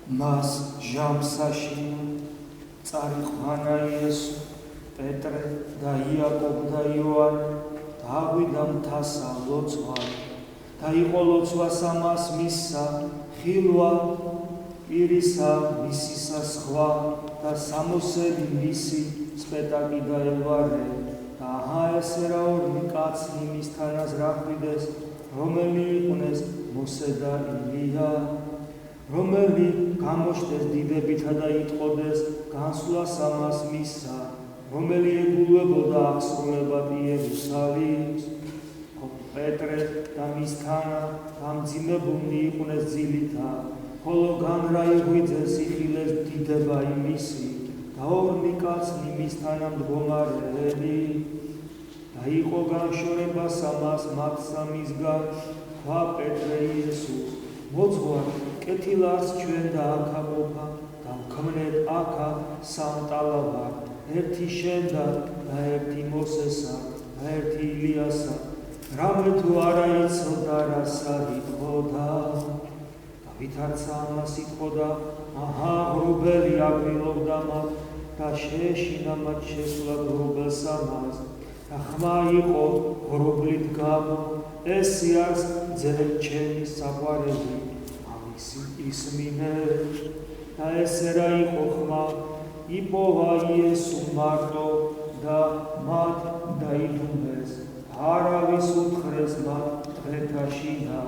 მას ჟამსაში წარიყვანა იესო პეტრე და იაკობ და იოანე დაავიდა მთასა ლოცვა და იყო ლოცვასა მას მისსა ხილვა პირისა მისისა სხვა და სამოსელი მისი სპეტაკი დაევარე და ესე რა ორი კაცი მისთანაც რახვიდეს რომელი იყვნენ მოსე და ილია რომელი გამოჩნდეს დიდებითა და იტყოდეს განსვლას ამას მისსა რომელი ეგულებოდა აღსრულებად იერუსალიმს პეტრე და მისთანა გამძიმებულნი იყვნენ ძილითა ხოლო განრაიღვიძეს იხილეს დიდება იმისი და ორმი კაცნი მისთანა მდგომარელი და იყო განშორებას ამას მათსა მისგან თქვა პეტრე იესოს მოძღვარ კეთილას ჩვენ და აქა ყოფა და ვქმნეთ აქა სამტალა ვარ ერთი შენდა და ერთი მოსესა და ერთი ილიასა რამე თუ არა იცოდა რასა იტყოდა ვითარცა ამას იტყოდა აჰა ღრუბელი აგრილობდა მათ და შეეშინა მათ შესვლა ღრუბელს ამას და ხმა იყო ღრუბლით გამო ესი არის ძე ჩემი საყვარელი ამისი ისმინე და ესე რა იყო ხმა იპოვა იესო მარტო და მათ დაიდუმეს არავის უთხრეს მათ დღეთაშინა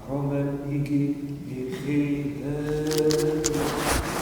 რომელ იგი იხილეს